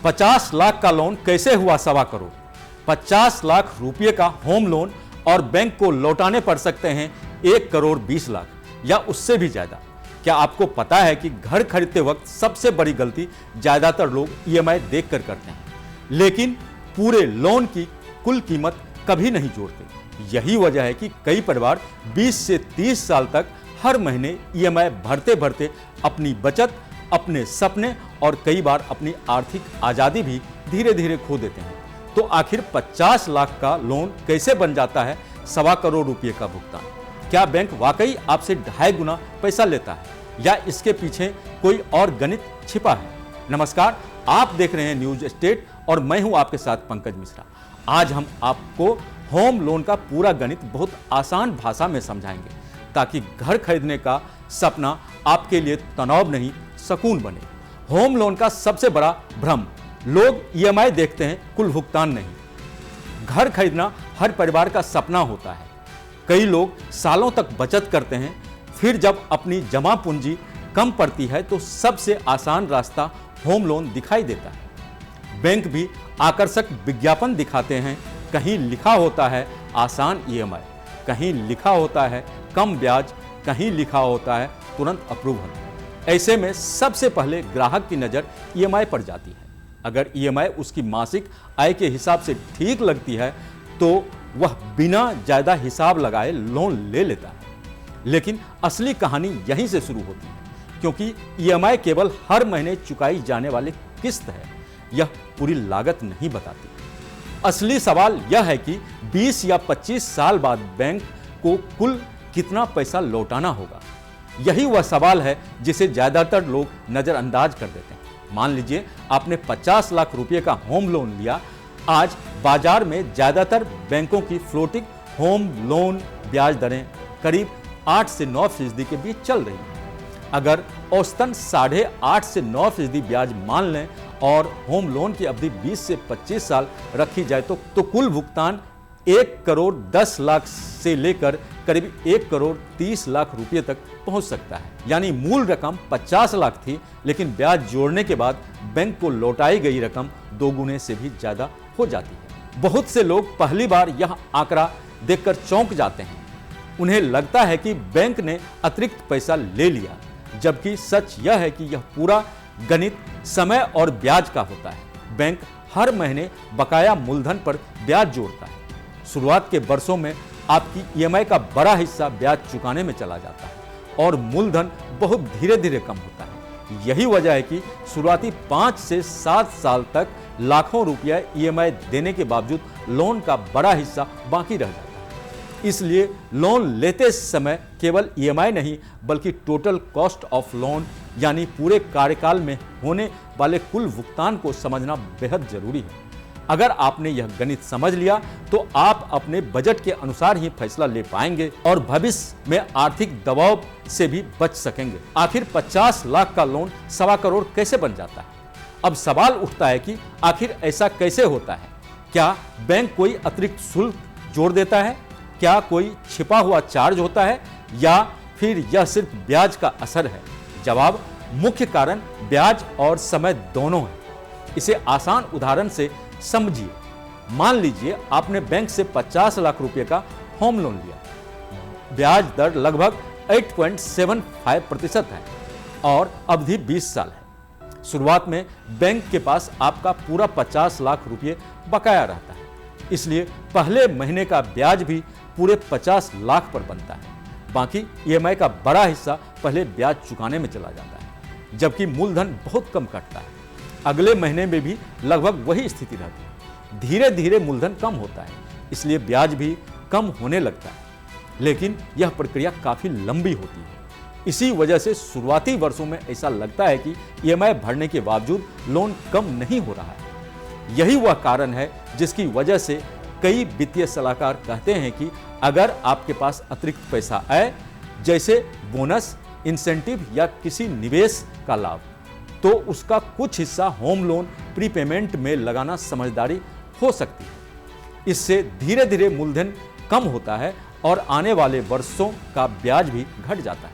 50 लाख का लोन कैसे हुआ 1.25 करोड़? 50 लाख रुपए का होम लोन और बैंक को लौटाने पड़ सकते हैं 1 करोड़ 20 लाख या उससे भी ज्यादा। क्या आपको पता है कि घर खरीदते वक्त सबसे बड़ी गलती ज्यादातर लोग ईएमआई देखकर करते हैं, लेकिन पूरे लोन की कुल कीमत कभी नहीं जोड़ते। यही वजह है कि कई परिवार 20 से 30 साल तक हर महीने ईएमआई भरते भरते अपनी बचत, अपने सपने और कई बार अपनी आर्थिक आजादी भी धीरे धीरे खो देते हैं। तो आखिर 50 लाख का लोन कैसे बन जाता है 1.25 करोड़ रुपए का भुगतान? क्या बैंक वाकई आपसे 2.5 गुना पैसा लेता है या इसके पीछे कोई और गणित छिपा है? नमस्कार, आप देख रहे हैं न्यूज स्टेट और मैं हूं आपके साथ पंकज मिश्रा। आज हम आपको होम लोन का पूरा गणित बहुत आसान भाषा में समझाएंगे ताकि घर खरीदने का सपना आपके लिए तनाव नहीं, सुकून बने। होम लोन का सबसे बड़ा भ्रम, लोग ईएमआई देखते हैं, कुल भुगतान नहीं। घर खरीदना हर परिवार का सपना होता है। कई लोग सालों तक बचत करते हैं, फिर जब अपनी जमा पूंजी कम पड़ती है तो सबसे आसान रास्ता होम लोन दिखाई देता है। बैंक भी आकर्षक विज्ञापन दिखाते हैं, कहीं लिखा होता है आसान ईएमआई, कहीं लिखा होता है कम ब्याज, कहीं लिखा होता है तुरंत अप्रूवल। ऐसे में सबसे पहले ग्राहक की नज़र ईएमआई पर जाती है। अगर ईएमआई उसकी मासिक आय के हिसाब से ठीक लगती है तो वह बिना ज़्यादा हिसाब लगाए लोन ले लेता है। लेकिन असली कहानी यहीं से शुरू होती है, क्योंकि ईएमआई केवल हर महीने चुकाई जाने वाली किस्त है, यह पूरी लागत नहीं बताती। असली सवाल यह है कि 20 या 25 साल बाद बैंक को कुल कितना पैसा लौटाना होगा। यही वह सवाल है जिसे ज्यादातर लोग नजरअंदाज कर देते हैं। मान लीजिए आपने 50 लाख रुपए का होम लोन लिया। आज बाजार में ज्यादातर बैंकों की फ्लोटिंग होम लोन ब्याज दरें करीब 8 से 9% के बीच चल रही है। अगर औसतन 8.5 से 9% ब्याज मान लें और होम लोन की अवधि 20 से 25 साल रखी जाए तो कुल भुगतान 1 करोड़ 10 लाख से लेकर करीब 1 करोड़ 30 लाख रुपए तक पहुंच सकता है। यानी मूल रकम 50 लाख थी, लेकिन ब्याज जोड़ने के बाद बैंक को लौटाई गई रकम 2 गुने से भी ज्यादा हो जाती है। बहुत से लोग पहली बार यह आंकड़ा देखकर चौंक जाते हैं। उन्हें लगता है कि बैंक ने अतिरिक्त पैसा ले लिया, जबकि सच यह है कि यह पूरा गणित समय और ब्याज का होता है। बैंक हर महीने बकाया मूलधन पर ब्याज जोड़ता है। शुरुआत के वर्षों में आपकी ईएमआई का बड़ा हिस्सा ब्याज चुकाने में चला जाता है और मूलधन बहुत धीरे धीरे कम होता है। यही वजह है कि शुरुआती 5 से 7 साल तक लाखों रुपया ईएमआई देने के बावजूद लोन का बड़ा हिस्सा बाकी रह जाता है। इसलिए लोन लेते समय केवल ईएमआई नहीं बल्कि टोटल कॉस्ट ऑफ लोन यानी पूरे कार्यकाल में होने वाले कुल भुगतान को समझना बेहद जरूरी है। अगर आपने यह गणित समझ लिया तो आप अपने बजट के अनुसार ही फैसला ले पाएंगे और भविष्य में आर्थिक दबाव से भी बच सकेंगे। आखिर 50 लाख का लोन 1.25 करोड़ कैसे बन जाता है? अब सवाल उठता है कि आखिर ऐसा कैसे होता है? क्या बैंक कोई अतिरिक्त शुल्क जोड़ देता है? क्या कोई छिपा हुआ चार्ज होता है या फिर यह सिर्फ ब्याज का असर है? जवाब, मुख्य कारण ब्याज और समय दोनों है। इसे आसान उदाहरण से समझिए। मान लीजिए आपने बैंक से 50 लाख रुपए का होम लोन लिया। ब्याज दर लगभग 8.75% है और अवधि 20 साल है। शुरुआत में बैंक के पास आपका पूरा 50 लाख रुपए बकाया रहता है, इसलिए पहले महीने का ब्याज भी पूरे 50 लाख पर बनता है। बाकी ईएमआई का बड़ा हिस्सा पहले ब्याज चुकाने में चला जाता है, जबकि मूलधन बहुत कम कटता है। अगले महीने में भी लगभग वही स्थिति रहती है। धीरे धीरे मूलधन कम होता है, इसलिए ब्याज भी कम होने लगता है, लेकिन यह प्रक्रिया काफी लंबी होती है। इसी वजह से शुरुआती वर्षों में ऐसा लगता है कि ईएमआई भरने के बावजूद लोन कम नहीं हो रहा है। यही वह कारण है जिसकी वजह से कई वित्तीय सलाहकार कहते हैं कि अगर आपके पास अतिरिक्त पैसा आए, जैसे बोनस, इंसेंटिव या किसी निवेश का लाभ, तो उसका कुछ हिस्सा होम लोन प्रीपेमेंट में लगाना समझदारी हो सकती है। इससे धीरे धीरे मूलधन कम होता है और आने वाले वर्षों का ब्याज भी घट जाता है।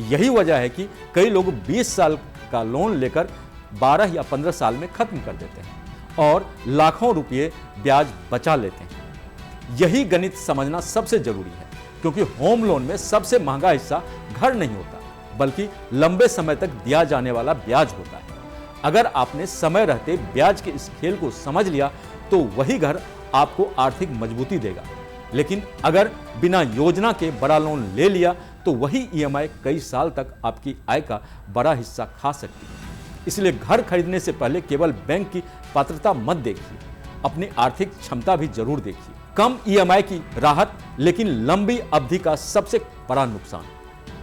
यही वजह है कि कई लोग 20 साल का लोन लेकर 12 या 15 साल में खत्म कर देते हैं और लाखों रुपये ब्याज बचा लेते हैं। यही गणित समझना सबसे जरूरी है, क्योंकि होम लोन में सबसे महंगा हिस्सा घर नहीं होता, बल्कि लंबे समय तक दिया जाने वाला ब्याज होता है। अगर आपने समय रहते ब्याज के इस खेल को समझ लिया तो वही घर आपको आर्थिक मजबूती देगा। लेकिन अगर बिना योजना के बड़ा लोन ले लिया तो वही ईएमआई कई साल तक आपकी आय का बड़ा हिस्सा खा सकती है। इसलिए घर खरीदने से पहले केवल बैंक की पात्रता मत देखिए, अपनी आर्थिक क्षमता भी जरूर देखिए। कम ईएमआई की राहत, लेकिन लंबी अवधि का सबसे बड़ा नुकसान।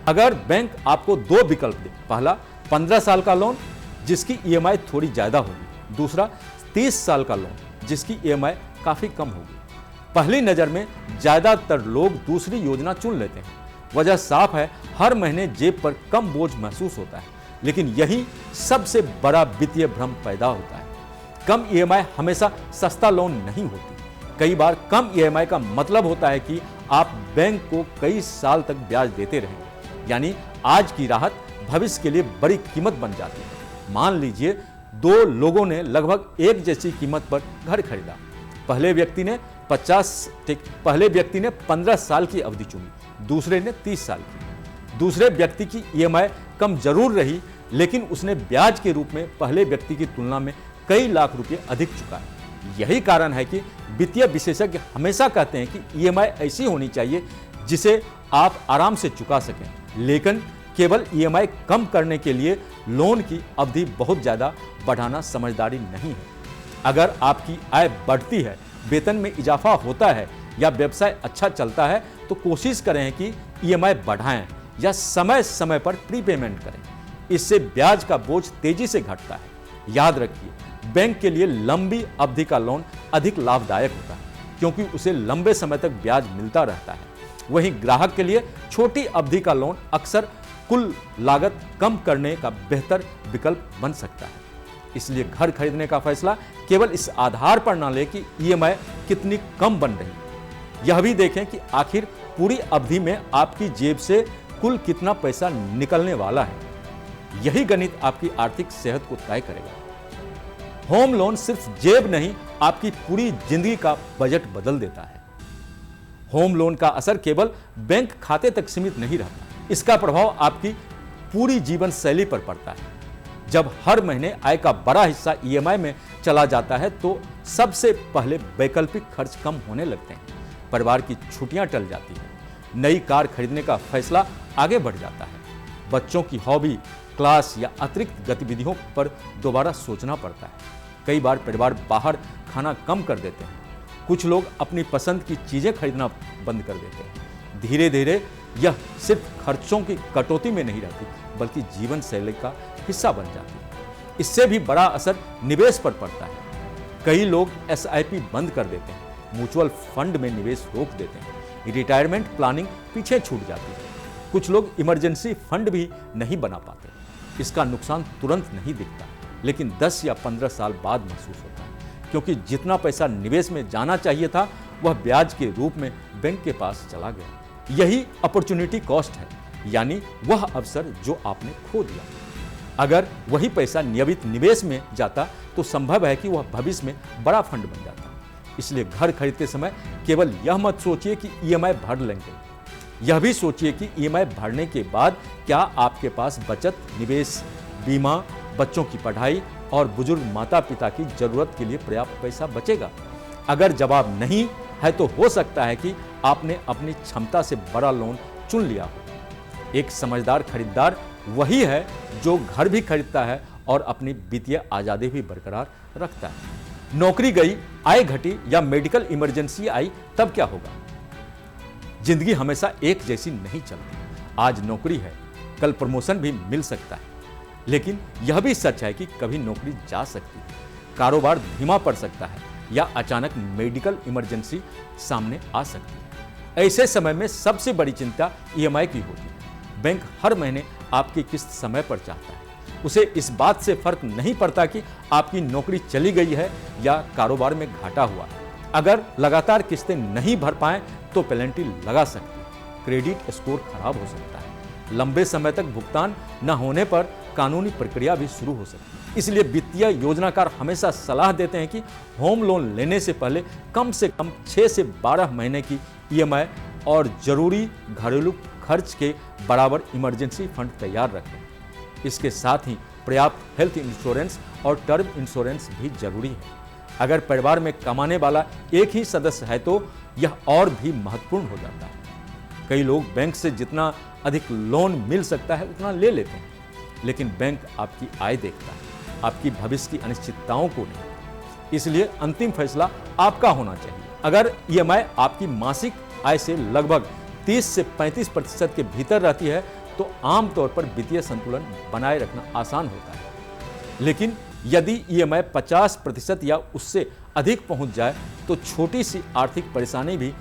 अगर बैंक आपको दो विकल्प दे, पहला 15 साल का लोन जिसकी ईएमआई थोड़ी ज्यादा होगी, दूसरा 30 साल का लोन जिसकी ईएमआई काफी कम होगी, पहली नजर में ज्यादातर लोग दूसरी योजना चुन लेते हैं। वजह साफ है, हर महीने जेब पर कम बोझ महसूस होता है, लेकिन यही सबसे बड़ा वित्तीय भ्रम पैदा होता है। कम ईएमआई हमेशा सस्ता लोन नहीं होती। कई बार कम ईएमआई का मतलब होता है कि आप बैंक को कई साल तक ब्याज देते रहेंगे, यानी आज की राहत भविष्य के लिए बड़ी कीमत बन जाती है। मान लीजिए दो लोगों ने लगभग एक जैसी कीमत पर घर खरीदा। पहले व्यक्ति ने 15 साल की अवधि चुनी, दूसरे ने 30 साल की। दूसरे व्यक्ति की ईएमआई कम जरूर रही, लेकिन उसने ब्याज के रूप में पहले व्यक्ति की तुलना में कई लाख रुपए अधिक चुकाए। यही कारण है कि वित्तीय विशेषज्ञ हमेशा कहते हैं कि ईएमआई ऐसी होनी चाहिए जिसे आप आराम से चुका सकें, लेकिन केवल ईएमआई कम करने के लिए लोन की अवधि बहुत ज्यादा बढ़ाना समझदारी नहीं है। अगर आपकी आय बढ़ती है, वेतन में इजाफा होता है या व्यवसाय अच्छा चलता है तो कोशिश करें कि ईएमआई बढ़ाएं या समय समय पर प्रीपेमेंट करें। इससे ब्याज का बोझ तेजी से घटता है। याद रखिए, बैंक के लिए लंबी अवधि का लोन अधिक लाभदायक होता है, क्योंकि उसे लंबे समय तक ब्याज मिलता रहता है। वहीं ग्राहक के लिए छोटी अवधि का लोन अक्सर कुल लागत कम करने का बेहतर विकल्प बन सकता है। इसलिए घर खरीदने का फैसला केवल इस आधार पर न लें कि ईएमआई कितनी कम बन रही है, यह भी देखें कि आखिर पूरी अवधि में आपकी जेब से कुल कितना पैसा निकलने वाला है। यही गणित आपकी आर्थिक सेहत को तय करेगा। होम लोन सिर्फ जेब नहीं, आपकी पूरी जिंदगी का बजट बदल देता है। होम लोन का असर केवल बैंक खाते तक सीमित नहीं रहता, इसका प्रभाव आपकी पूरी जीवन शैली पर पड़ता है। जब हर महीने आय का बड़ा हिस्सा ईएमआई में चला जाता है तो सबसे पहले वैकल्पिक खर्च कम होने लगते हैं। परिवार की छुट्टियां टल जाती हैं, नई कार खरीदने का फैसला आगे बढ़ जाता है, बच्चों की हॉबी, क्लास या अतिरिक्त गतिविधियों पर दोबारा सोचना पड़ता है। कई बार परिवार बाहर खाना कम कर देते हैं, कुछ लोग अपनी पसंद की चीजें खरीदना बंद कर देते हैं। धीरे धीरे यह सिर्फ खर्चों की कटौती में नहीं रहती, बल्कि जीवन शैली का हिस्सा बन जाती है। इससे भी बड़ा असर निवेश पर पड़ता है। कई लोग एसआईपी बंद कर देते हैं, म्यूचुअल फंड में निवेश रोक देते हैं, रिटायरमेंट प्लानिंग पीछे छूट जाती है। कुछ लोग इमरजेंसी फंड भी नहीं बना पाते। इसका नुकसान तुरंत नहीं दिखता, लेकिन 10 या 15 साल बाद महसूस होता है, क्योंकि जितना पैसा निवेश में जाना चाहिए था वह ब्याज के रूप में बैंक के पास चला गया। यही अपॉर्चुनिटी कॉस्ट है, यानी वह अवसर जो आपने खो दिया। अगर वही पैसा नियमित निवेश में जाता तो संभव है कि वह भविष्य में बड़ा फंड बन जाता। इसलिए घर खरीदते समय केवल यह मत सोचिए कि ईएमआई भर लेंगे, यह भी सोचिए कि ईएमआई भरने के बाद क्या आपके पास बचत, निवेश, बीमा, बच्चों की पढ़ाई और बुजुर्ग माता पिता की जरूरत के लिए पर्याप्त पैसा बचेगा। अगर जवाब नहीं है तो हो सकता है कि आपने अपनी क्षमता से बड़ा लोन चुन लिया हो। एक समझदार खरीदार वही है जो घर भी खरीदता है और अपनी वित्तीय आजादी भी बरकरार रखता है। नौकरी गई, आय घटी या मेडिकल इमरजेंसी आई, तब क्या होगा? जिंदगी हमेशा एक जैसी नहीं चलती। आज नौकरी है, कल प्रमोशन भी मिल सकता है, लेकिन यह भी सच है कि कभी नौकरी जा सकती है, कारोबार धीमा पड़ सकता है या अचानक मेडिकल इमरजेंसी सामने आ सकती है। ऐसे समय में सबसे बड़ी चिंता ईएमआई की होती है। बैंक हर महीने आपकी किस्त समय पर चाहता है। उसे इस बात से फर्क नहीं पड़ता कि आपकी नौकरी चली गई है या कारोबार में घाटा हुआ है। अगर लगातार किस्तें नहीं भर पाएं तो पेनल्टी लगा सकती है, क्रेडिट स्कोर खराब हो सकता है। लंबे समय तक भुगतान न होने पर कानूनी प्रक्रिया भी शुरू हो सकती है। इसलिए वित्तीय योजनाकार हमेशा सलाह देते हैं कि होम लोन लेने से पहले कम से कम 6 से 12 महीने की ईएमआई और जरूरी घरेलू खर्च के बराबर इमरजेंसी फंड तैयार रखें। इसके साथ ही पर्याप्त हेल्थ इंश्योरेंस और टर्म इंश्योरेंस भी जरूरी है। अगर परिवार में कमाने वाला एक ही सदस्य है तो यह और भी महत्वपूर्ण हो जाता है। कई लोग बैंक से जितना अधिक लोन मिल सकता है उतना ले लेते हैं, लेकिन बैंक आपकी आय देखता है, आपकी भविष्य की अनिश्चितताओं को नहीं। इसलिए अंतिम फैसला आपका होना चाहिए। अगर ईएमआई आपकी मासिक आय से लगभग 30 से 35% के भीतर रहती है तो आमतौर पर वित्तीय संतुलन बनाए रखना आसान होता है। लेकिन यदि ईएमआई 50% या उससे अधिक पहुंच जाए तो छोटी सी आर्थिक परेशानी भी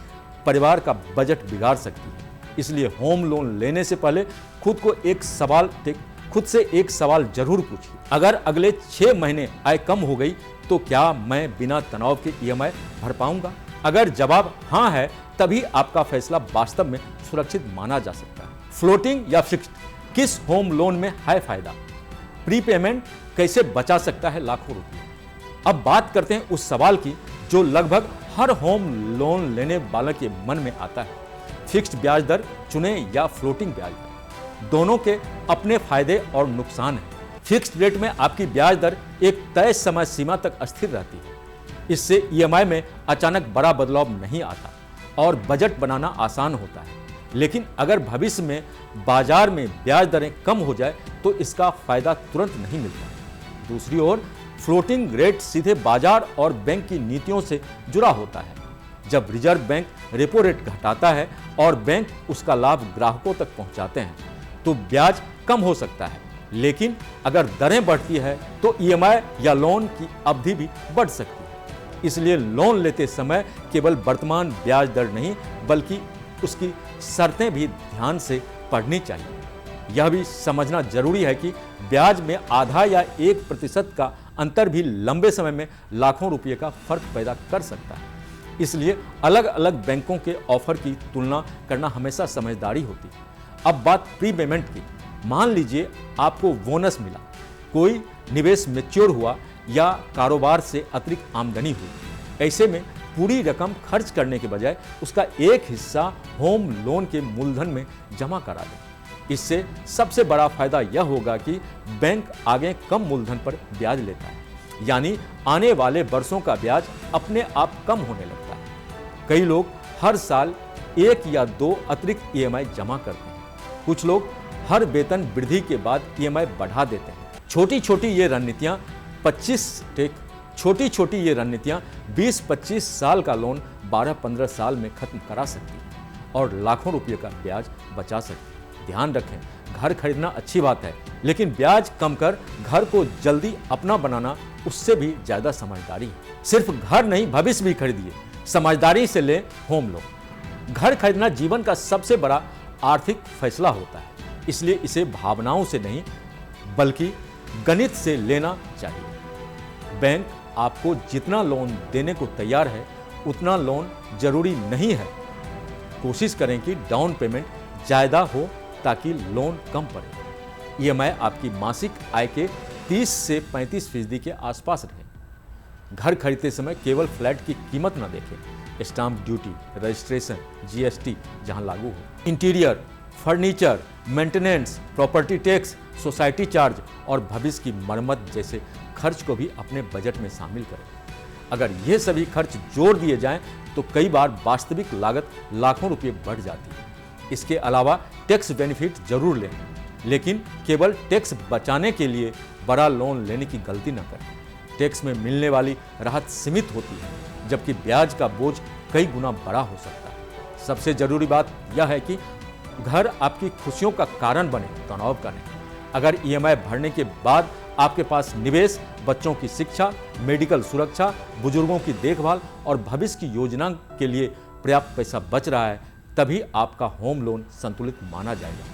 परिवार का बजट बिगाड़ सकती है। इसलिए होम लोन लेने से पहले खुद से एक सवाल जरूर पूछिए। अगर अगले 6 महीने आय कम हो गई तो क्या मैं बिना तनाव के ईएमआई भर पाऊंगा? अगर जवाब हाँ है तभी आपका फैसला वास्तव में सुरक्षित माना जा सकता है। फ्लोटिंग या फिक्स्ड, किस होम लोन में है फायदा? प्रीपेमेंट कैसे बचा सकता है लाखों रुपए? अब बात करते हैं उस सवाल की जो लगभग हर होम लोन लेने वाले के मन में आता है। फिक्स्ड ब्याज दर चुने या फ्लोटिंग ब्याज दर, दोनों के अपने फायदे और नुकसान हैं। फिक्स्ड रेट में आपकी ब्याज दर एक तय समय सीमा तक स्थिर रहती है। इससे ईएमआई में अचानक बड़ा बदलाव नहीं आता और बजट बनाना आसान होता है। लेकिन अगर भविष्य में बाजार में ब्याज दरें कम हो जाए तो इसका फायदा तुरंत नहीं मिलता। दूसरी ओर फ्लोटिंग रेट सीधे बाजार और बैंक की नीतियों से जुड़ा होता है। जब रिजर्व बैंक रेपो रेट घटाता है और बैंक उसका लाभ ग्राहकों तक पहुंचाते हैं तो ब्याज कम हो सकता है, लेकिन अगर दरें बढ़ती है तो ईएमआई या लोन की अवधि भी बढ़ सकती है। इसलिए लोन लेते समय केवल वर्तमान ब्याज दर नहीं बल्कि उसकी शर्तें भी ध्यान से पढ़नी चाहिए। यह भी समझना जरूरी है कि ब्याज में आधा या 1% का अंतर भी लंबे समय में लाखों रुपये का फर्क पैदा कर सकता है। इसलिए अलग अलग बैंकों के ऑफर की तुलना करना हमेशा समझदारी होती है। अब बात प्री पेमेंट की। मान लीजिए आपको बोनस मिला, कोई निवेश मैच्योर हुआ या कारोबार से अतिरिक्त आमदनी हुई। ऐसे में पूरी रकम खर्च करने के बजाय उसका एक हिस्सा होम लोन के मूलधन में जमा करा दें। इससे सबसे बड़ा फायदा यह होगा कि बैंक आगे कम मूलधन पर ब्याज लेता है, यानी आने वाले वर्षों का ब्याज अपने आप कम होने लगता है। कई लोग हर साल 1 या 2 अतिरिक्त ईएमआई जमा करते हैं। कुछ लोग हर वेतन वृद्धि के बाद ईएमआई बढ़ा देते हैं। छोटी छोटी ये रणनीतियां 20-25 साल का लोन 12-15 साल में खत्म करा सकती है और लाखों रुपये का ब्याज बचा सकती है। ध्यान रखें, घर खरीदना अच्छी बात है, लेकिन ब्याज कम कर घर को जल्दी अपना बनाना उससे भी ज्यादा समझदारी है। सिर्फ घर नहीं, भविष्य भी खरीदिए। समझदारी से ले होम लोन। घर खरीदना जीवन का सबसे बड़ा आर्थिक फैसला होता है, इसलिए इसे भावनाओं से नहीं बल्कि गणित से लेना चाहिए। बैंक आपको जितना लोन देने को तैयार है उतना लोन जरूरी नहीं है। कोशिश करें कि डाउन पेमेंट ज्यादा हो ताकि लोन कम पड़े। ईएमआई आपकी मासिक आय के 30 से 35% के आसपास रहे। घर खरीदते समय केवल फ्लैट की कीमत न देखें, स्टाम्प ड्यूटी, रजिस्ट्रेशन, जीएसटी जहां लागू हो, interior, furniture, maintenance, property tax, society charge और भविष्य की मरम्मत जैसे खर्च को भी अपने बजट में शामिल करें। अगर ये सभी खर्च जोड़ दिए जाएं तो कई बार वास्तविक लागत लाखों रुपये बढ़ जाती है। इसके अलावा टैक्स बेनिफिट जरूर लें, लेकिन केवल टैक्स बचाने के लिए बड़ा लोन लेने की गलती न करें। टैक्स में मिलने वाली राहत सीमित होती है, जबकि ब्याज का बोझ कई गुना बड़ा हो सकता है। सबसे जरूरी बात यह है कि घर आपकी खुशियों का कारण बने, तनाव का नहीं। अगर ईएमआई भरने के बाद आपके पास निवेश, बच्चों की शिक्षा, मेडिकल सुरक्षा, बुजुर्गों की देखभाल और भविष्य की योजना के लिए पर्याप्त पैसा बच रहा है, तभी आपका होम लोन संतुलित माना जाएगा।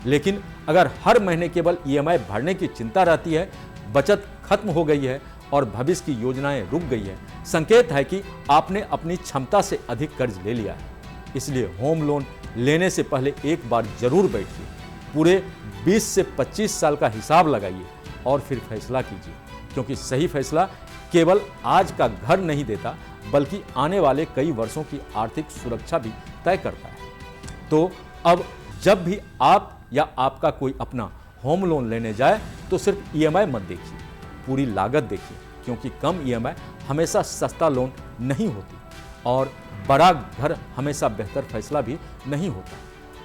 लेकिन अगर हर महीने केवल ईएमआई भरने की चिंता रहती है, बचत खत्म हो गई है और भविष्य की योजनाएं रुक गई है, संकेत है कि आपने अपनी क्षमता से अधिक कर्ज ले लिया है। इसलिए होम लोन लेने से पहले एक बार जरूर बैठिए, पूरे 20 से 25 साल का हिसाब लगाइए और फिर फैसला कीजिए, क्योंकि सही फैसला केवल आज का घर नहीं देता, बल्कि आने वाले कई वर्षों की आर्थिक सुरक्षा भी तय करता है। तो अब जब भी आप या आपका कोई अपना होम लोन लेने जाए तो सिर्फ ईएमआई मत देखिए, पूरी लागत देखिए, क्योंकि कम ईएमआई हमेशा सस्ता लोन नहीं होती और बड़ा घर हमेशा बेहतर फैसला भी नहीं होता।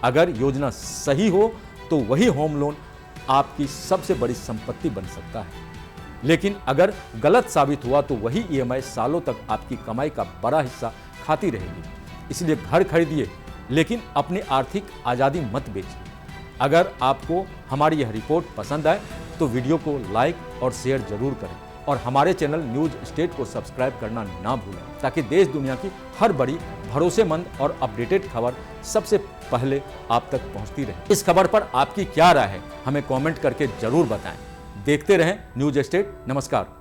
अगर योजना सही हो तो वही होम लोन आपकी सबसे बड़ी संपत्ति बन सकता है, लेकिन अगर गलत साबित हुआ तो वही ईएमआई सालों तक आपकी कमाई का बड़ा हिस्सा खाती रहेगी। इसलिए घर खरीदिए, लेकिन अपनी आर्थिक आज़ादी मत बेचिए। अगर आपको हमारी यह रिपोर्ट पसंद आए तो वीडियो को लाइक और शेयर जरूर करें और हमारे चैनल न्यूज स्टेट को सब्सक्राइब करना ना भूलें, ताकि देश दुनिया की हर बड़ी भरोसेमंद और अपडेटेड खबर सबसे पहले आप तक पहुंचती रहे। इस खबर पर आपकी क्या राय है, हमें कमेंट करके जरूर बताएं। देखते रहें न्यूज स्टेट। नमस्कार।